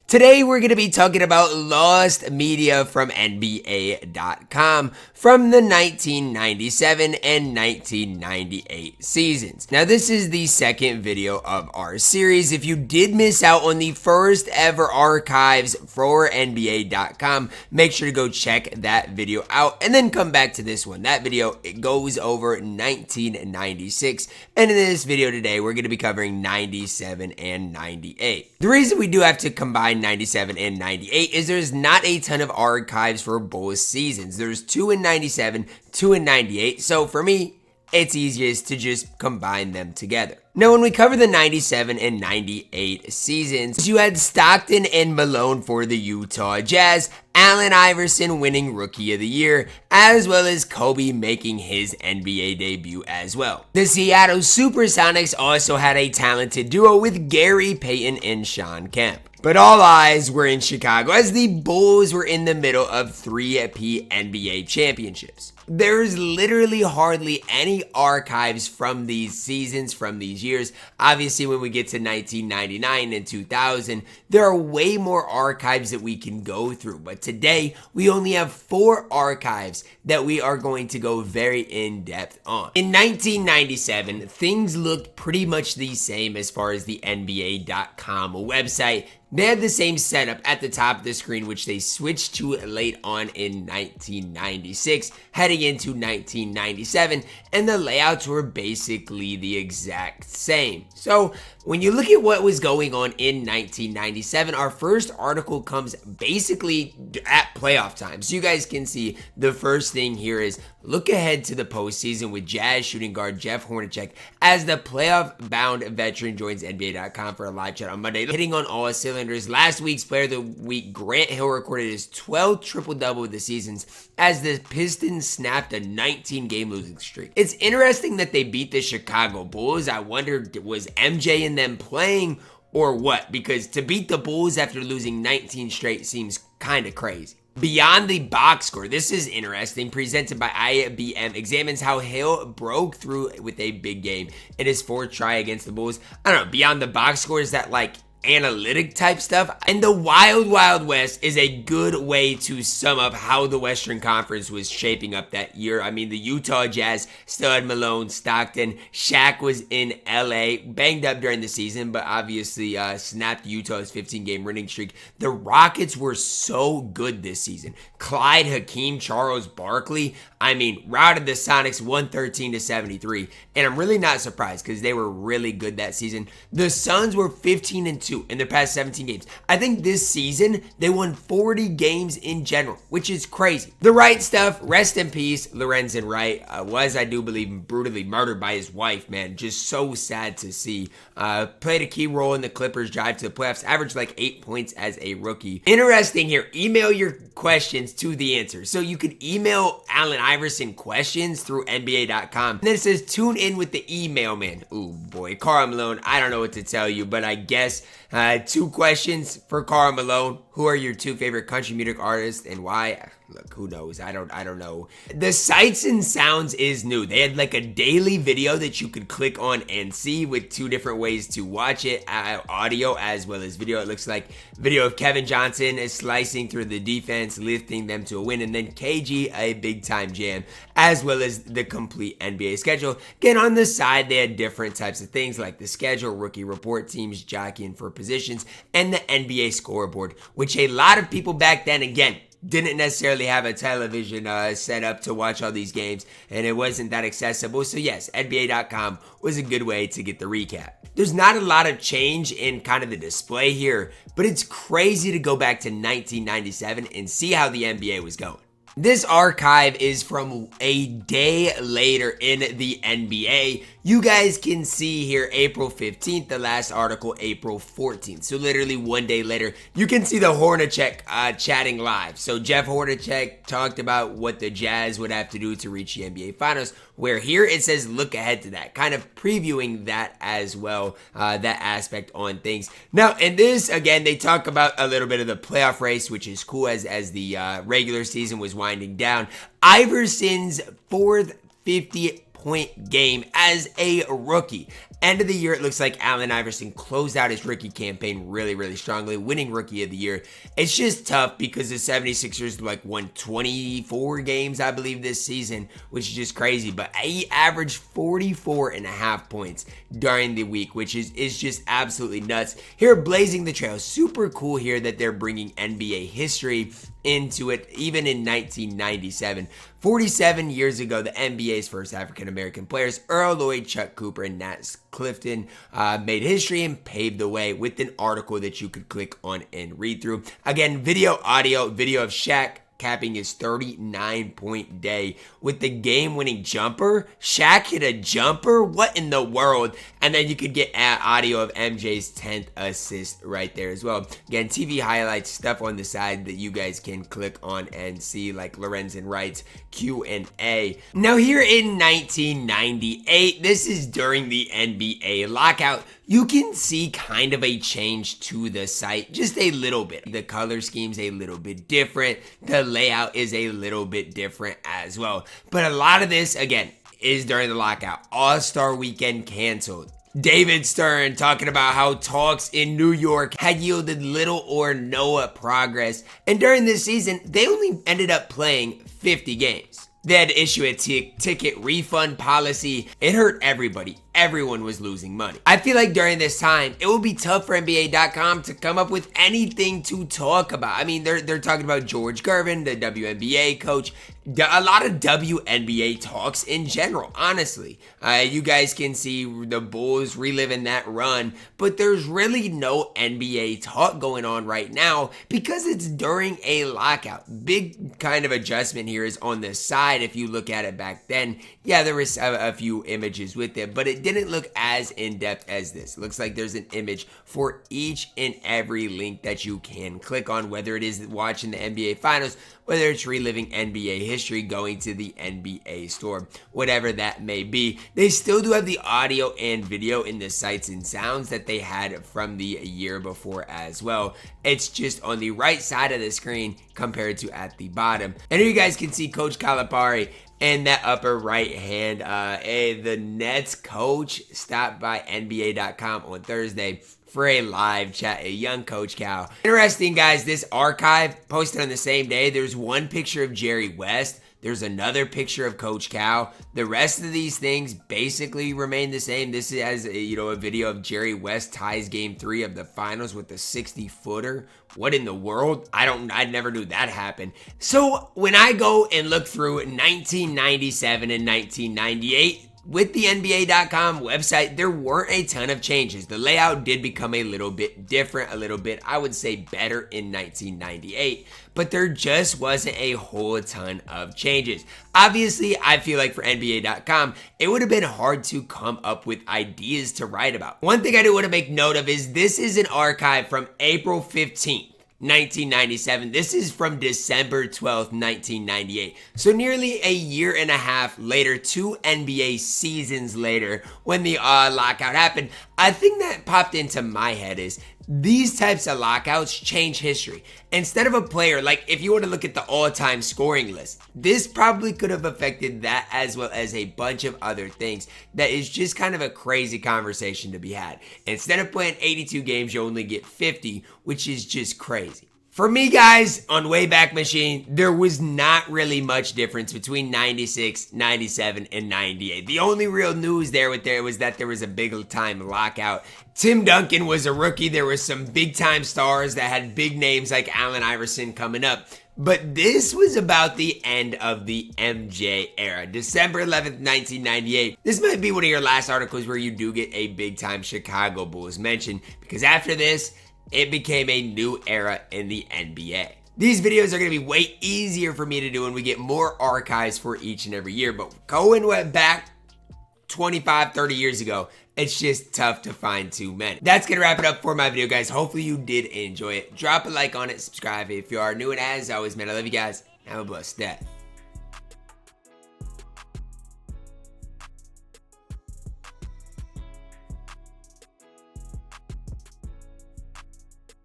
Today we're going to be talking about lost media from NBA.com from the 1997 and 1998 seasons. Now this is the second video of our series. If you did miss out on the first ever archives for NBA.com, make sure to go check that video out and then come back to this one. That video, it goes over 1996, and in this video today we're going to be covering 97 and 98. The reason we do have to combine 97 and 98 is there's not a ton of archives for both seasons. There's 2 in 97, 2 in 98, so for me, it's easiest to just combine them together. Now, when we cover the 97 and 98 seasons, you had Stockton and Malone for the Utah Jazz, Allen Iverson winning Rookie of the Year, as well as Kobe making his NBA debut as well. The Seattle Supersonics also had a talented duo with Gary Payton and Shawn Kemp. But all eyes were in Chicago as the Bulls were in the middle of 3-peat NBA championships. There's literally hardly any archives from these seasons, from these years. Obviously, when we get to 1999 and 2000, there are way more archives that we can go through. But today, we only have 4 archives that we are going to go very in-depth on. In 1997, things looked pretty much the same as far as the NBA.com website. They had the same setup at the top of the screen, which they switched to late on in 1996, heading into 1997, and the layouts were basically the exact same. So when you look at what was going on in 1997, our first article comes basically at playoff time. So you guys can see the first thing here is look ahead to the postseason with Jazz shooting guard Jeff Hornacek as the playoff-bound veteran joins NBA.com for a live chat on Monday, hitting on all cylinders. Last week's Player of the Week, Grant Hill recorded his 12th triple-double of the seasons as the Pistons snapped a 19-game losing streak. It's interesting that they beat the Chicago Bulls. I wondered, was MJ and them playing or what? Because to beat the Bulls after losing 19 straight seems kind of crazy. Beyond the box score, this is interesting, presented by IBM, examines how Hill broke through with a big game in his 4th try against the Bulls. I don't know, beyond the box score, is that like analytic type stuff? And the Wild Wild West is a good way to sum up how the Western Conference was shaping up that year. I mean, the Utah Jazz still had Malone, Stockton, Shaq was in LA, banged up during the season, but obviously snapped Utah's 15-game winning streak. The Rockets were so good this season. Clyde, Hakeem, Charles Barkley, I mean, routed the Sonics 113-73, and I'm really not surprised because they were really good that season. The Suns were 15-2 in their past 17 games. I think this season they won 40 games in general, which is crazy. The Wright stuff, rest in peace, Lorenzen Wright, was, I do believe, brutally murdered by his wife, man. Just so sad to see. Played a key role in the Clippers' drive to the playoffs, averaged like 8 points as a rookie. Interesting here, email your questions to the answer. So you could email Allen Iverson questions through NBA.com. And then it says, tune in with the email, man. Ooh, boy. Karl Malone, I don't know what to tell you, but I guess 2 questions for Karl Malone. Who are your 2 favorite country music artists and why? Look, who knows? I don't know. The Sights and Sounds is new. They had like a daily video that you could click on and see with 2 different ways to watch it, audio as well as video. It looks like video of Kevin Johnson is slicing through the defense, lifting them to a win, and then KG, a big time jam, as well as the complete NBA schedule. Again, on the side, they had different types of things like the schedule, rookie report, teams jockeying for positions, and the NBA scoreboard, which a lot of people back then, again, didn't necessarily have a television set up to watch all these games, and it wasn't that accessible. So yes, NBA.com was a good way to get the recap. There's not a lot of change in kind of the display here, but it's crazy to go back to 1997 and see how the NBA was going. This archive is from a day later in the NBA. You guys can see here April 15th, the last article April 14th. So literally one day later, you can see the Hornacek chatting live. So Jeff Hornacek talked about what the Jazz would have to do to reach the NBA Finals, where here it says look ahead to that, kind of previewing that as well, that aspect on things. Now, in this, again, they talk about a little bit of the playoff race, which is cool as the regular season was winding down. Iverson's 4th 50-point game as a rookie. End of the year, it looks like Allen Iverson closed out his rookie campaign really strongly, winning Rookie of the Year. It's just tough because the 76ers won 24 games, I believe, this season, which is just crazy. But he averaged 44.5 points during the week, which is just absolutely nuts. Here, blazing the trail. Super cool here that they're bringing NBA history into it, even in 1997. 47 years ago, the NBA's first African-American players, Earl Lloyd, Chuck Cooper, and Nat Clifton, made history and paved the way with an article that you could click on and read through. Again, audio of Shaq capping his 39-point day with the game-winning jumper. Shaq hit a jumper? What in the world? And then you could get audio of MJ's 10th assist right there as well. Again, TV highlights, stuff on the side that you guys can click on and see, like Lorenzen Wright's Q&A. Now here in 1998, this is during the NBA lockout. You can see kind of a change to the site, just a little bit. The color scheme's a little bit different. The layout is a little bit different as well. But a lot of this, again, is during the lockout. All-Star Weekend canceled. David Stern talking about how talks in New York had yielded little or no progress. And during this season, they only ended up playing 50 games. They had to issue a ticket refund policy. It hurt everybody. Everyone was losing money. I feel like during this time, it will be tough for NBA.com to come up with anything to talk about. I mean, they're talking about George Gervin, the WNBA coach, a lot of WNBA talks in general, honestly. You guys can see the Bulls reliving that run, but there's really no NBA talk going on right now because it's during a lockout. Big kind of adjustment here is on the side. If you look at it back then, yeah, there was a few images with it, but it didn't look as in-depth as this. Looks like there's an image for each and every link that you can click on, whether it is watching the NBA Finals, whether it's reliving NBA history, going to the NBA store, whatever that may be. They still do have the audio and video in the sights and sounds that they had from the year before as well. It's just on the right side of the screen compared to at the bottom. And here you guys can see Coach Calipari and that upper right hand. The Nets coach stopped by NBA.com on Thursday for a live chat, a young Coach Cal. Interesting, guys, this archive posted on the same day. There's one picture of Jerry West. There's another picture of Coach Cal. The rest of these things basically remain the same. This is, a video of Jerry West ties game 3 of the finals with the 60-footer. What in the world? I never knew that happened. So when I go and look through 1997 and 1998, with the NBA.com website, there weren't a ton of changes. The layout did become a little bit different, a little bit, I would say, better in 1998, but there just wasn't a whole ton of changes. Obviously, I feel like for NBA.com, it would have been hard to come up with ideas to write about. One thing I do want to make note of is this is an archive from April 15th. 1997. This is from December 12th, 1998. So nearly a year and a half later, 2 NBA seasons later, when the lockout happened, a thing that popped into my head is these types of lockouts change history. Instead of a player, like if you want to look at the all-time scoring list, this probably could have affected that as well as a bunch of other things. That is just kind of a crazy conversation to be had. Instead of playing 82 games, you only get 50, which is just crazy. For me, guys, on Wayback Machine, there was not really much difference between 96, 97, and 98. The only real news there was that there was a big-time lockout. Tim Duncan was a rookie. There were some big-time stars that had big names like Allen Iverson coming up. But this was about the end of the MJ era. December 11th, 1998. This might be one of your last articles where you do get a big-time Chicago Bulls mention, because after this, it became a new era in the NBA. These videos are going to be way easier for me to do when we get more archives for each and every year, but going back 25, 30 years ago, it's just tough to find too many. That's going to wrap it up for my video, guys. Hopefully you did enjoy it. Drop a like on it, subscribe if you are new, and as always, man, I love you guys. Have a blessed day.